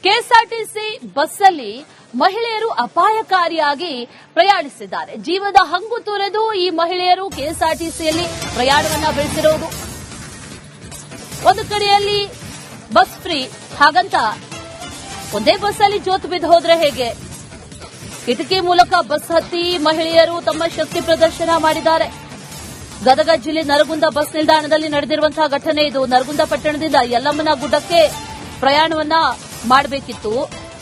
KSRTC ಬಸ್ಸಲ್ಲಿ ಮಹಿಳೆಯರು ಅಪಾಯಕಾರಿಯಾಗಿ ಪ್ರಯಾಣಿಸಿದ್ದಾರೆ. ಜೀವದ ಹಂಗು ತೊರೆದು ಈ ಮಹಿಳೆಯರು ಕೆಎಸ್ಆರ್ಟಿಸಿಯಲ್ಲಿ ಪ್ರಯಾಣವನ್ನ ಬೆಳೆಸಿರುವುದು. ಒಂದು ಕಡೆಯಲ್ಲಿ ಬಸ್ ಫ್ರೀ ಹಾಗಂತ ಒಂದೇ ಬಸ್ಸಲ್ಲಿ ಜೋತು ಬಿದ್ದು ಹೋದ್ರೆ ಹೇಗೆ? ಕಿಟಕಿ ಮೂಲಕ ಬಸ್ ಹತ್ತಿ ಮಹಿಳೆಯರು ತಮ್ಮ ಶಕ್ತಿ ಪ್ರದರ್ಶನ ಮಾಡಿದ್ದಾರೆ. ಗದಗ ಜಿಲ್ಲೆ ನರಗುಂದ ಬಸ್ ನಿಲ್ದಾಣದಲ್ಲಿ ನಡೆದಿರುವಂತಹ ಘಟನೆ ಇದು. ನರಗುಂದ ಪಟ್ಟಣದಿಂದ ಯಲ್ಲಮ್ಮನ ಗುಡ್ಡಕ್ಕೆ ಪ್ರಯಾಣವನ್ನ ಮಾಡಬೇಕಿತ್ತು.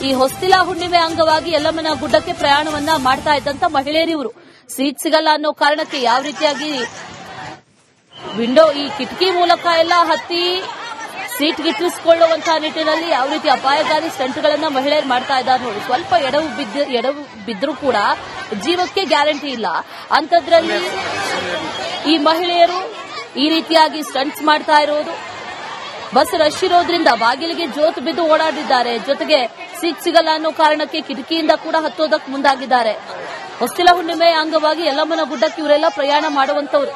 ಈ ಹೊಸ್ತಿಲ ಹುಣ್ಣಿಮೆ ಅಂಗವಾಗಿ ಯಲ್ಲಮ್ಮನ ಗುಡ್ಡಕ್ಕೆ ಪ್ರಯಾಣವನ್ನ ಮಾಡ್ತಾ ಇದ್ದಂತ ಮಹಿಳೆಯರಿವರು ಸೀಟ್ ಸಿಗಲ್ಲ ಅನ್ನೋ ಕಾರಣಕ್ಕೆ ಯಾವ ರೀತಿಯಾಗಿ ವಿಂಡೋ ಈ ಕಿಟಕಿ ಮೂಲಕ ಎಲ್ಲ ಹತ್ತಿ ಸೀಟ್ ಗಿಟ್ಟಿಸಿಕೊಳ್ಳುವಂತಹ ನಿಟ್ಟಿನಲ್ಲಿ ಯಾವ ರೀತಿ ಅಪಾಯಕಾರಿ ಸ್ಟಂಟ್ಗಳನ್ನ ಮಹಿಳೆಯರು ಮಾಡ್ತಾ ಇದ್ದಾರೆ ನೋಡಿ. ಸ್ವಲ್ಪ ಎಡವು ಬಿದ್ದರೂ ಕೂಡ ಜೀವಕ್ಕೆ ಗ್ಯಾರಂಟಿ ಇಲ್ಲ. ಅಂಥದ್ರಲ್ಲಿ ಈ ಮಹಿಳೆಯರು ಈ ರೀತಿಯಾಗಿ ಸ್ಟಂಟ್ಸ್ ಮಾಡ್ತಾ ಇರೋದು. ಬಸ್ ರಶ್ ಇರೋದ್ರಿಂದ ಬಾಗಿಲಿಗೆ ಜೋತು ಬಿದ್ದು ಓಡಾಡಿದ್ದಾರೆ. ಜೊತೆಗೆ ಸೀಟ್ ಸಿಗಲ್ಲ ಅನ್ನೋ ಕಾರಣಕ್ಕೆ ಕಿಟಕಿಯಿಂದ ಕೂಡ ಹತ್ತೋದಕ್ಕೆ ಮುಂದಾಗಿದ್ದಾರೆ. ಹೊಸ್ತಿಲ ಹುಣ್ಣಿಮೆ ಅಂಗವಾಗಿ ಯಲ್ಲಮ್ಮನ ಗುಡ್ಡಕ್ಕೆ ಇವರೆಲ್ಲ ಪ್ರಯಾಣ ಮಾಡುವಂತವ್ರು.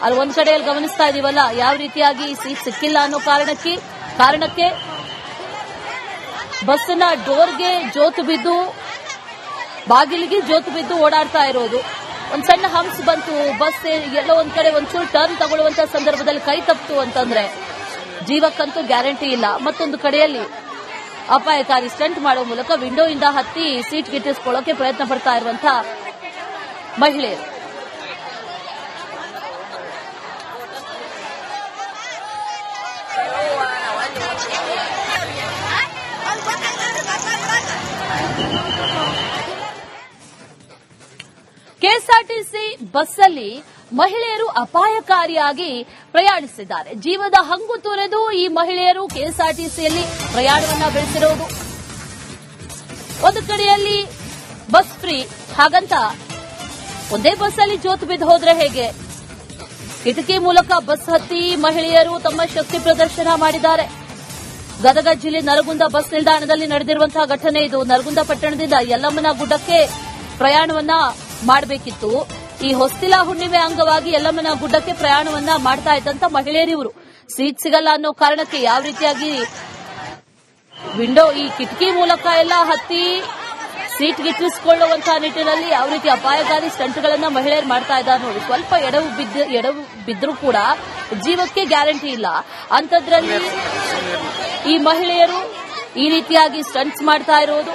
ಅಲ್ಲಿ ಒಂದ್ ಕಡೆಯಲ್ಲಿ ಗಮನಿಸ್ತಾ ಇದೀವಲ್ಲ ಯಾವ ರೀತಿಯಾಗಿ ಸೀಟ್ ಸಿಕ್ಕಿಲ್ಲ ಅನ್ನೋ ಕಾರಣಕ್ಕೆ ಬಸ್ನ ಡೋರ್ಗೆ ಜೋತು ಬಿದ್ದು ಬಾಗಿಲಿಗೆ ಜೋತು ಬಿದ್ದು ಓಡಾಡ್ತಾ ಇರೋದು. ಒಂದ್ ಸಣ್ಣ ಹಂಪ್ಸ್ ಬಂತು, ಬಸ್ ಎಲ್ಲೋ ಒಂದ್ ಕಡೆ ಒಂಚೂರು ಟರ್ನ್ ತಗೊಳ್ಳುವಂತ ಸಂದರ್ಭದಲ್ಲಿ ಕೈ ತಪ್ಪಿತು ಅಂತಂದ್ರೆ ಜೀವಕ್ಕಂತೂ ಗ್ಯಾರಂಟಿ ಇಲ್ಲ. ಮತ್ತೊಂದು ಕಡೆಯಲ್ಲಿ ಅಪಾಯಕಾರಿ ಸ್ಟಂಟ್ ಮಾಡುವ ಮೂಲಕ ವಿಂಡೋ ಇಂದ ಹತ್ತಿ ಸೀಟ್ ಗಿಟ್ಟಿಸಿಕೊಳ್ಳೋಕೆ ಪ್ರಯತ್ನ ಪಡ್ತಾ ಇರುವಂತಹ ಮಹಿಳೆಯರು. ಕೆಎಸ್ಆರ್ಟಿಸಿ ಬಸ್ಸಲ್ಲಿ ಮಹಿಳೆಯರು ಅಪಾಯಕಾರಿಯಾಗಿ ಪ್ರಯಾಣಿಸಿದ್ದಾರೆ. ಜೀವದ ಹಂಗು ತೊರೆದು ಈ ಮಹಿಳೆಯರು ಕೆಎಸ್ಆರ್ಟಿಸಿಯಲ್ಲಿ ಪ್ರಯಾಣವನ್ನ ಬೆಳೆಸಿರುವುದು. ಒಂದು ಕಡೆಯಲ್ಲಿ ಬಸ್ ಫ್ರೀ ಹಾಗಂತ ಒಂದೇ ಬಸ್ಸಲ್ಲಿ ಜೋತು ಬಿದ್ದು ಹೋದ್ರೆ ಹೇಗೆ? ಕಿಟಕಿ ಮೂಲಕ ಬಸ್ ಹತ್ತಿ ಮಹಿಳೆಯರು ತಮ್ಮ ಶಕ್ತಿ ಪ್ರದರ್ಶನ ಮಾಡಿದ್ದಾರೆ. ಗದಗ ಜಿಲ್ಲೆ ನರಗುಂದ ಬಸ್ ನಿಲ್ದಾಣದಲ್ಲಿ ನಡೆದಿರುವಂತಹ ಘಟನೆ ಇದು. ನರಗುಂದ ಪಟ್ಟಣದಿಂದ ಯಲ್ಲಮ್ಮನ ಗುಡ್ಡಕ್ಕೆ ಪ್ರಯಾಣವನ್ನ ಮಾಡಬೇಕಿತ್ತು. ಈ ಹೊಸ್ತಿಲ ಹುಣ್ಣಿಮೆ ಅಂಗವಾಗಿ ಯಲ್ಲಮ್ಮನ ಗುಡ್ಡಕ್ಕೆ ಪ್ರಯಾಣವನ್ನ ಮಾಡ್ತಾ ಇದ್ದಂತ ಮಹಿಳೆಯರಿವರು ಸೀಟ್ ಸಿಗಲ್ಲ ಅನ್ನೋ ಕಾರಣಕ್ಕೆ ಯಾವ ರೀತಿಯಾಗಿ ವಿಂಡೋ ಈ ಕಿಟಕಿ ಮೂಲಕ ಎಲ್ಲ ಹತ್ತಿ ಸೀಟ್ ಗಿಟ್ಟಿಸಿಕೊಳ್ಳುವಂತಹ ನಿಟ್ಟಿನಲ್ಲಿ ಯಾವ ರೀತಿ ಅಪಾಯಕಾರಿ ಸ್ಟಂಟ್ಗಳನ್ನ ಮಹಿಳೆಯರು ಮಾಡ್ತಾ ಇದ್ದಾರೆ ನೋಡಿ. ಸ್ವಲ್ಪ ಎಡವು ಬಿದ್ದರೂ ಕೂಡ ಜೀವಕ್ಕೆ ಗ್ಯಾರಂಟಿ ಇಲ್ಲ. ಅಂಥದ್ರಲ್ಲಿ ಈ ಮಹಿಳೆಯರು ಈ ರೀತಿಯಾಗಿ ಸ್ಟಂಟ್ಸ್ ಮಾಡ್ತಾ ಇರೋದು.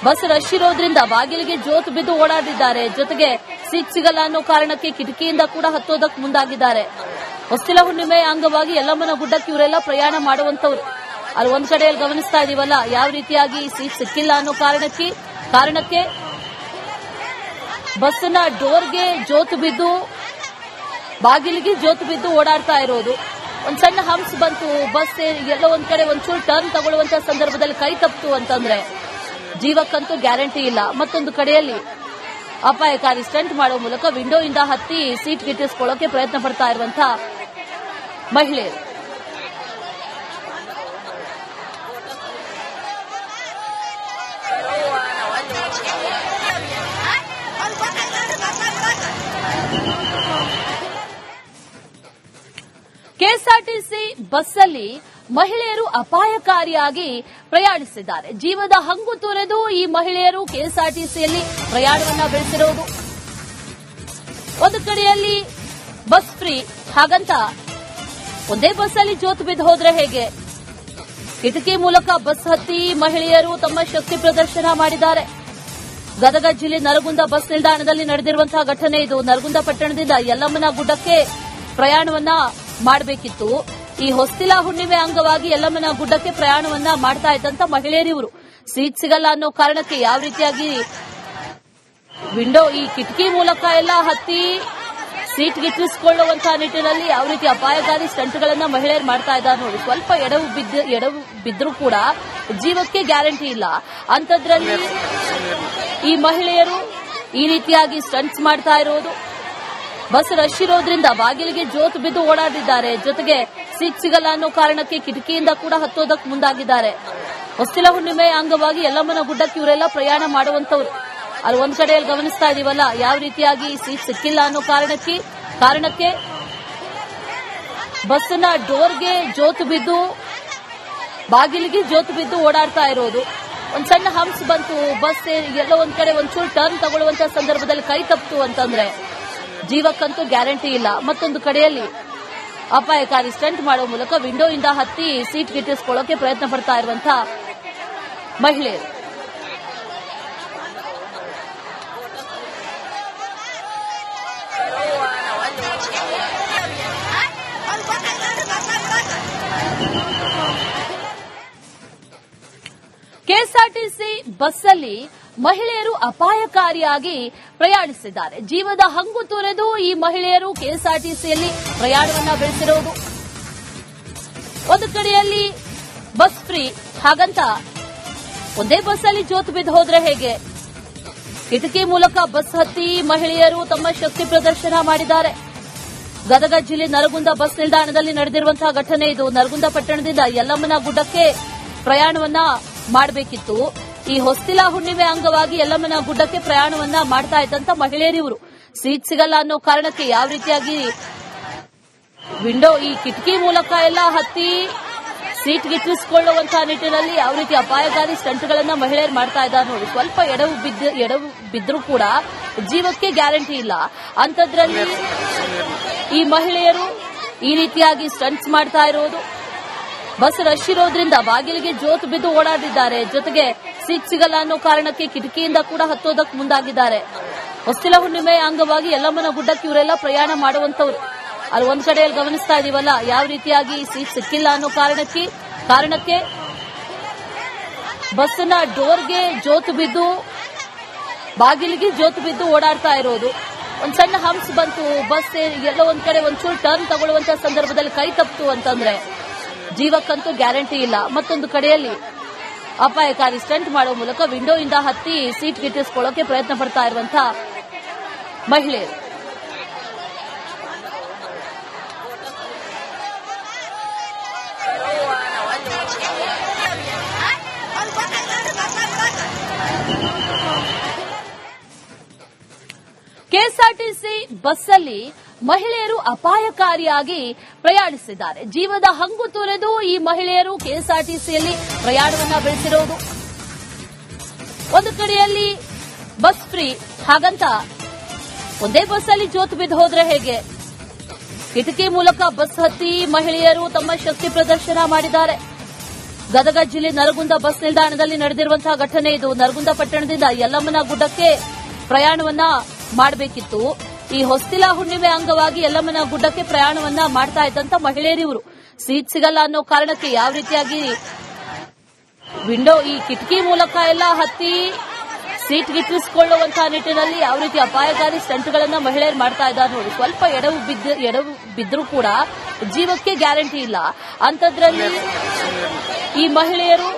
ಬಸ್ ರಶ್ ಇರೋದ್ರಿಂದ ಬಾಗಿಲಿಗೆ ಜೋತು ಬಿದ್ದು ಓಡಾಡಿದ್ದಾರೆ. ಜೊತೆಗೆ ಸೀಟ್ ಸಿಗಲ್ಲ ಅನ್ನೋ ಕಾರಣಕ್ಕೆ ಕಿಟಕಿಯಿಂದ ಕೂಡ ಹತ್ತೋದಕ್ಕೆ ಮುಂದಾಗಿದ್ದಾರೆ. ಹೊಸ್ತಿಲ ಹುಣ್ಣಿಮೆ ಅಂಗವಾಗಿ ಯಲ್ಲಮ್ಮನ ಗುಡ್ಡಕ್ಕೆ ಇವರೆಲ್ಲ ಪ್ರಯಾಣ ಮಾಡುವಂತವ್ರು. ಅಲ್ಲಿ ಒಂದ್ ಕಡೆಯಲ್ಲಿ ಗಮನಿಸ್ತಾ ಇದೀವಲ್ಲ ಯಾವ ರೀತಿಯಾಗಿ ಸೀಟ್ ಸಿಕ್ಕಿಲ್ಲ ಅನ್ನೋ ಕಾರಣಕ್ಕೆ ಬಸ್ನ ಡೋರ್ಗೆ ಜೋತು ಬಿದ್ದು ಬಾಗಿಲಿಗೆ ಜೋತು ಬಿದ್ದು ಓಡಾಡ್ತಾ ಇರೋದು. ಒಂದ್ ಸಣ್ಣ ಹಂಪ್ಸ್ ಬಂತು, ಬಸ್ ಎಲ್ಲೋ ಒಂದ್ ಕಡೆ ಒಂಚೂರು ಟರ್ನ್ ತಗೊಳ್ಳುವಂತ ಸಂದರ್ಭದಲ್ಲಿ ಕೈ ತಪ್ಪಿತು ಅಂತಂದ್ರೆ ಜೀವಕ್ಕಂತೂ ಗ್ಯಾರಂಟಿ ಇಲ್ಲ. ಮತ್ತೊಂದು ಕಡೆಯಲ್ಲಿ ಅಪಾಯಕಾರಿ ಸ್ಟಂಟ್ ಮಾಡುವ ಮೂಲಕ ವಿಂಡೋ ಇಂದ ಹತ್ತಿ ಸೀಟ್ ಗಿಟ್ಟಿಸಿಕೊಳ್ಳೋಕೆ ಪ್ರಯತ್ನ ಪಡ್ತಾ ಇರುವಂತಹ ಮಹಿಳೆಯರು. ಕೆಎಸ್ಆರ್ಟಿಸಿ ಬಸ್ಸಲ್ಲಿ ಮಹಿಳೆಯರು ಅಪಾಯಕಾರಿಯಾಗಿ ಪ್ರಯಾಣಿಸಿದ್ದಾರೆ. ಜೀವದ ಹಂಗು ತೊರೆದು ಈ ಮಹಿಳೆಯರು ಕೆಎಸ್ಆರ್ಟಿಸಿಯಲ್ಲಿ ಪ್ರಯಾಣವನ್ನ ಬೆಳೆಸಿರುವುದು. ಒಂದು ಕಡೆಯಲ್ಲಿ ಬಸ್ ಫ್ರೀ ಹಾಗಂತ ಒಂದೇ ಬಸ್ಸಲ್ಲಿ ಜೋತು ಬಿದ್ದು ಹೋದ್ರೆ ಹೇಗೆ? ಕಿಟಕಿ ಮೂಲಕ ಬಸ್ ಹತ್ತಿ ಮಹಿಳೆಯರು ತಮ್ಮ ಶಕ್ತಿ ಪ್ರದರ್ಶನ ಮಾಡಿದ್ದಾರೆ. ಗದಗ ಜಿಲ್ಲೆ ನರಗುಂದ ಬಸ್ ನಿಲ್ದಾಣದಲ್ಲಿ ನಡೆದಿರುವಂತಹ ಘಟನೆ ಇದು. ನರಗುಂದ ಪಟ್ಟಣದಿಂದ ಯಲ್ಲಮ್ಮನ ಗುಡ್ಡಕ್ಕೆ ಪ್ರಯಾಣವನ್ನ ಮಾಡಬೇಕಿತ್ತು. ಈ ಹೊಸ್ತಿಲ ಹುಣ್ಣಿಮೆ ಅಂಗವಾಗಿ ಯಲ್ಲಮ್ಮನ ಗುಡ್ಡಕ್ಕೆ ಪ್ರಯಾಣವನ್ನ ಮಾಡ್ತಾ ಇದ್ದಂತ ಮಹಿಳೆಯರಿವರು ಸೀಟ್ ಸಿಗಲ್ಲ ಅನ್ನೋ ಕಾರಣಕ್ಕೆ ಯಾವ ರೀತಿಯಾಗಿ ವಿಂಡೋ ಈ ಕಿಟಕಿ ಮೂಲಕ ಎಲ್ಲ ಹತ್ತಿ ಸೀಟ್ ಗಿಟ್ಟಿಸಿಕೊಳ್ಳುವಂತಹ ನಿಟ್ಟಿನಲ್ಲಿ ಯಾವ ರೀತಿ ಅಪಾಯಕಾರಿ ಸ್ಟಂಟ್ಗಳನ್ನ ಮಹಿಳೆಯರು ಮಾಡ್ತಾ ಇದ್ದಾರೆ ನೋಡಿ. ಸ್ವಲ್ಪ ಎಡವು ಬಿದ್ದರೂ ಕೂಡ ಜೀವಕ್ಕೆ ಗ್ಯಾರಂಟಿ ಇಲ್ಲ. ಅಂಥದ್ರಲ್ಲಿ ಈ ಮಹಿಳೆಯರು ಈ ರೀತಿಯಾಗಿ ಸ್ಟಂಟ್ಸ್ ಮಾಡ್ತಾ ಇರೋದು. ಬಸ್ ರಶ್ ಇರೋದ್ರಿಂದ ಬಾಗಿಲಿಗೆ ಜೋತು ಬಿದ್ದು ಓಡಾಡಿದ್ದಾರೆ. ಜೊತೆಗೆ ಸೀಟ್ ಸಿಗಲ್ಲ ಅನ್ನೋ ಕಾರಣಕ್ಕೆ ಕಿಟಕಿಯಿಂದ ಕೂಡ ಹತ್ತೋದಕ್ಕೆ ಮುಂದಾಗಿದ್ದಾರೆ. ಹೊಸ್ತಿಲ ಹುಣ್ಣಿಮೆ ಅಂಗವಾಗಿ ಯಲ್ಲಮ್ಮನ ಗುಡ್ಡಕ್ಕೆ ಇವರೆಲ್ಲ ಪ್ರಯಾಣ ಮಾಡುವಂತವ್ರು. ಅಲ್ಲಿ ಒಂದ್ ಕಡೆಯಲ್ಲಿ ಗಮನಿಸ್ತಾ ಇದೀವಲ್ಲ ಯಾವ ರೀತಿಯಾಗಿ ಸೀಟ್ ಸಿಕ್ಕಿಲ್ಲ ಅನ್ನೋ ಕಾರಣಕ್ಕೆ ಬಸ್ನ ಡೋರ್ಗೆ ಜೋತು ಬಿದ್ದು ಬಾಗಿಲಿಗೆ ಜೋತು ಬಿದ್ದು ಓಡಾಡ್ತಾ ಇರೋದು. ಒಂದ್ ಸಣ್ಣ ಹಂಪ್ಸ್ ಬಂತು, ಬಸ್ ಎಲ್ಲೋ ಒಂದ್ ಕಡೆ ಒಂಚೂರು ಟರ್ನ್ ತಗೊಳ್ಳುವಂತ ಸಂದರ್ಭದಲ್ಲಿ ಕೈ ತಪ್ಪಿತು ಅಂತಂದ್ರೆ ಜೀವಕ್ಕಂತೂ ಗ್ಯಾರಂಟಿ ಇಲ್ಲ. ಮತ್ತೊಂದು ಕಡೆಯಲ್ಲಿ ಅಪಾಯಕಾರಿ ಸ್ಟಂಟ್ ಮಾಡುವ ಮೂಲಕ ವಿಂಡೋಯಿಂದ ಹತ್ತಿ ಸೀಟ್ ಗಿಟ್ಟಿಸಿಕೊಳ್ಳೋಕೆ ಪ್ರಯತ್ನ ಪಡ್ತಾ ಇರುವಂತಹ ಮಹಿಳೆಯರು. ಕೆಎಸ್ಆರ್ಟಿಸಿ ಬಸ್ಸಲ್ಲಿ ಮಹಿಳೆಯರು ಅಪಾಯಕಾರಿಯಾಗಿ ಪ್ರಯಾಣಿಸಿದ್ದಾರೆ. ಜೀವದ ಹಂಗು ತೊರೆದು ಈ ಮಹಿಳೆಯರು ಕೆಎಸ್ಆರ್ಟಿಸಿಯಲ್ಲಿ ಪ್ರಯಾಣವನ್ನ ಬೆಳೆಸಿರುವುದು. ಒಂದು ಕಡೆಯಲ್ಲಿ ಬಸ್ ಫ್ರೀ, ಹಾಗಂತ ಒಂದೇ ಬಸ್ಸಲ್ಲಿ ಜೋತು ಬಿದ್ದು ಹೋದ್ರೆ ಹೇಗೆ? ಕಿಟಕಿ ಮೂಲಕ ಬಸ್ ಹತ್ತಿ ಮಹಿಳೆಯರು ತಮ್ಮ ಶಕ್ತಿ ಪ್ರದರ್ಶನ ಮಾಡಿದ್ದಾರೆ. ಗದಗ ಜಿಲ್ಲೆ ನರಗುಂದ ಬಸ್ ನಿಲ್ದಾಣದಲ್ಲಿ ನಡೆದಿರುವಂತಹ ಘಟನೆ ಇದು. ನರಗುಂದ ಪಟ್ಟಣದಿಂದ ಯಲ್ಲಮ್ಮನ ಗುಡ್ಡಕ್ಕೆ ಪ್ರಯಾಣವನ್ನ ಮಾಡಬೇಕಿತ್ತು. ಈ ಹೊಸ್ತಿಲ ಹುಣ್ಣಿಮೆ ಅಂಗವಾಗಿ ಯಲ್ಲಮ್ಮನ ಗುಡ್ಡಕ್ಕೆ ಪ್ರಯಾಣವನ್ನ ಮಾಡ್ತಾ ಇದ್ದಂತ ಮಹಿಳೆಯರಿವರು ಸೀಟ್ ಸಿಗಲ್ಲ ಅನ್ನೋ ಕಾರಣಕ್ಕೆ ಯಾವ ರೀತಿಯಾಗಿ ವಿಂಡೋ ಈ ಕಿಟಕಿ ಮೂಲಕ ಎಲ್ಲ ಹತ್ತಿ ಸೀಟ್ ಗಿಟ್ಟಿಸಿಕೊಳ್ಳುವಂತಹ ನಿಟ್ಟಿನಲ್ಲಿ ಯಾವ ರೀತಿ ಅಪಾಯಕಾರಿ ಸ್ಟಂಟ್ಗಳನ್ನ ಮಹಿಳೆಯರು ಮಾಡ್ತಾ ಇದ್ದಾರೆ ನೋಡಿ. ಸ್ವಲ್ಪ ಎಡವು ಬಿದ್ದರೂ ಕೂಡ ಜೀವಕ್ಕೆ ಗ್ಯಾರಂಟಿ ಇಲ್ಲ. ಅಂಥದ್ರಲ್ಲಿ ಈ ಮಹಿಳೆಯರು ಈ ರೀತಿಯಾಗಿ ಸ್ಟಂಟ್ಸ್ ಮಾಡ್ತಾ ಇರೋದು. ಬಸ್ ರಶ್ ಇರೋದ್ರಿಂದ ಬಾಗಿಲಿಗೆ ಜೋತು ಬಿದ್ದು ಓಡಾಡಿದ್ದಾರೆ. ಜೊತೆಗೆ ಸೀಟ್ ಸಿಗಲ್ಲ ಅನ್ನೋ ಕಾರಣಕ್ಕೆ ಕಿಟಕಿಯಿಂದ ಕೂಡ ಹತ್ತೋದಕ್ಕೆ ಮುಂದಾಗಿದ್ದಾರೆ. ಹೊಸ್ತಿಲ ಹುಣ್ಣಿಮೆ ಅಂಗವಾಗಿ ಯಲ್ಲಮ್ಮನ ಗುಡ್ಡಕ್ಕೆ ಇವರೆಲ್ಲ ಪ್ರಯಾಣ ಮಾಡುವಂತವ್ರು. ಅಲ್ಲಿ ಒಂದ್ ಕಡೆಯಲ್ಲಿ ಗಮನಿಸ್ತಾ ಇದೀವಲ್ಲ ಯಾವ ರೀತಿಯಾಗಿ ಸೀಟ್ ಸಿಕ್ಕಿಲ್ಲ ಅನ್ನೋ ಕಾರಣಕ್ಕೆ ಬಸ್ನ ಡೋರ್ಗೆ ಜೋತು ಬಿದ್ದು ಬಾಗಿಲಿಗೆ ಜೋತು ಬಿದ್ದು ಓಡಾಡ್ತಾ ಇರೋದು. ಒಂದ್ ಸಣ್ಣ ಹಂಪ್ಸ್ ಬಂತು, ಬಸ್ ಎಲ್ಲೋ ಒಂದ್ ಕಡೆ ಒಂಚೂರು ಟರ್ನ್ ತಗೊಳ್ಳುವಂತ ಸಂದರ್ಭದಲ್ಲಿ ಕೈ ತಪ್ಪಿತು ಅಂತಂದ್ರೆ ಜೀವಕ್ಕಂತೂ ಗ್ಯಾರಂಟಿ ಇಲ್ಲ. ಮತ್ತೊಂದು ಕಡೆಯಲ್ಲಿ ಅಪಾಯಕಾರಿ ಸ್ಟಂಟ್ ಮಾಡುವ ಮೂಲಕ ವಿಂಡೋಯಿಂದ ಹತ್ತಿ ಸೀಟ್ ಗಿಟ್ಟಿಸಿಕೊಳ್ಳೋಕೆ ಪ್ರಯತ್ನ ಪಡ್ತಾ ಇರುವಂತಹ ಮಹಿಳೆಯರು. ಕೆಎಸ್ಆರ್ಟಿಸಿ ಬಸ್ಸಲ್ಲಿ ಮಹಿಳೆಯರು ಅಪಾಯಕಾರಿಯಾಗಿ ಪ್ರಯಾಣಿಸಿದ್ದಾರೆ. ಜೀವದ ಹಂಗು ತೊರೆದು ಈ ಮಹಿಳೆಯರು ಕೆಎಸ್ಆರ್ಟಿಸಿಯಲ್ಲಿ ಪ್ರಯಾಣವನ್ನ ಬೆಳೆಸಿರುವುದು. ಒಂದು ಕಡೆಯಲ್ಲಿ ಬಸ್ ಫ್ರೀ, ಹಾಗಂತ ಒಂದೇ ಬಸ್ಸಲ್ಲಿ ಜೋತು ಬಿದ್ದು ಹೋದ್ರೆ ಹೇಗೆ? ಕಿಟಕಿ ಮೂಲಕ ಬಸ್ ಹತ್ತಿ ಮಹಿಳೆಯರು ತಮ್ಮ ಶಕ್ತಿ ಪ್ರದರ್ಶನ ಮಾಡಿದ್ದಾರೆ. ಗದಗ ಜಿಲ್ಲೆ ನರಗುಂದ ಬಸ್ ನಿಲ್ದಾಣದಲ್ಲಿ ನಡೆದಿರುವಂತಹ ಘಟನೆ ಇದು. ನರಗುಂದ ಪಟ್ಟಣದಿಂದ ಯಲ್ಲಮ್ಮನ ಗುಡ್ಡಕ್ಕೆ ಪ್ರಯಾಣವನ್ನ ಮಾಡಬೇಕಿತ್ತು. ಈ ಹೊಸ್ತಿಲ ಹುಣ್ಣಿಮೆ ಅಂಗವಾಗಿ ಯಲ್ಲಮ್ಮನ ಗುಡ್ಡಕ್ಕೆ ಪ್ರಯಾಣವನ್ನ ಮಾಡ್ತಾ ಇದ್ದಂತ ಮಹಿಳೆಯರಿವರು ಸೀಟ್ ಸಿಗಲ್ಲ ಅನ್ನೋ ಕಾರಣಕ್ಕೆ ಯಾವ ರೀತಿಯಾಗಿ ವಿಂಡೋ ಈ ಕಿಟಕಿ ಮೂಲಕ ಎಲ್ಲ ಹತ್ತಿ ಸೀಟ್ ಗಿಟ್ಟಿಸಿಕೊಳ್ಳುವಂತಹ ನಿಟ್ಟಿನಲ್ಲಿ ಯಾವ ರೀತಿ ಅಪಾಯಕಾರಿ ಸ್ಟಂಟ್ಗಳನ್ನ ಮಹಿಳೆಯರು ಮಾಡ್ತಾ ಇದ್ದಾರೆ ನೋಡಿ. ಸ್ವಲ್ಪ ಎಡವು ಬಿದ್ದರೂ ಕೂಡ ಜೀವಕ್ಕೆ ಗ್ಯಾರಂಟಿ ಇಲ್ಲ. ಅಂಥದ್ರಲ್ಲಿ ಈ ಮಹಿಳೆಯರು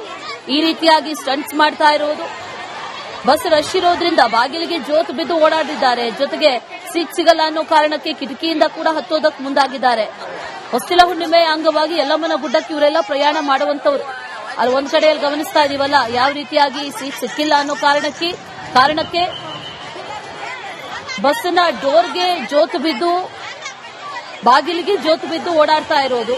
ಈ ರೀತಿಯಾಗಿ ಸ್ಟಂಟ್ಸ್ ಮಾಡ್ತಾ ಇರೋದು. ಬಸ್ ರಶ್ ಇರೋದ್ರಿಂದ ಬಾಗಿಲಿಗೆ ಜೋತು ಬಿದ್ದು ಓಡಾಡಿದ್ದಾರೆ. ಜೊತೆಗೆ ಸೀಟ್ ಸಿಗಲ್ಲ ಅನ್ನೋ ಕಾರಣಕ್ಕೆ ಕಿಟಕಿಯಿಂದ ಕೂಡ ಹತ್ತೋದಕ್ಕೆ ಮುಂದಾಗಿದ್ದಾರೆ. ಹೊಸ್ತಿಲ ಹುಣ್ಣಿಮೆ ಅಂಗವಾಗಿ ಯಲ್ಲಮ್ಮನ ಗುಡ್ಡಕ್ಕೆ ಇವರೆಲ್ಲ ಪ್ರಯಾಣ ಮಾಡುವಂತವ್ರು. ಅಲ್ಲಿ ಒಂದ್ ಕಡೆಯಲ್ಲಿ ಗಮನಿಸ್ತಾ ಇದೀವಲ್ಲ ಯಾವ ರೀತಿಯಾಗಿ ಸೀಟ್ ಸಿಕ್ಕಿಲ್ಲ ಅನ್ನೋ ಕಾರಣಕ್ಕೆ ಬಸ್ನ ಡೋರ್ಗೆ ಜೋತು ಬಿದ್ದು ಬಾಗಿಲಿಗೆ ಜೋತು ಬಿದ್ದು ಓಡಾಡ್ತಾ ಇರೋದು.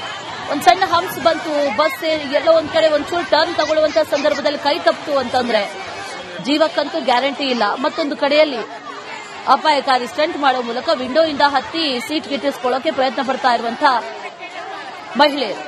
ಒಂದ್ ಸಣ್ಣ ಹಂಪ್ಸ್ ಬಂತು, ಬಸ್ ಎಲ್ಲೋ ಒಂದ್ ಕಡೆ ಒಂಚೂರು ಟರ್ನ್ ತಗೊಳ್ಳುವಂತ ಸಂದರ್ಭದಲ್ಲಿ ಕೈ ತಪ್ಪಿತು ಅಂತಂದ್ರೆ ಜೀವಕ್ಕಂತೂ ಗ್ಯಾರಂಟಿ ಇಲ್ಲ. ಮತ್ತೊಂದು ಕಡೆಯಲ್ಲಿ ಅಪಾಯಕಾರಿ ಸ್ಟಂಟ್ ಮಾಡುವ ಮೂಲಕ ವಿಂಡೋಯಿಂದ ಹತ್ತಿ ಸೀಟ್ ಗಿಟ್ಟಿಸಿಕೊಳ್ಳೋಕೆ ಪ್ರಯತ್ನ ಪಡ್ತಾ ಇರುವಂತಹ ಮಹಿಳೆಯರು.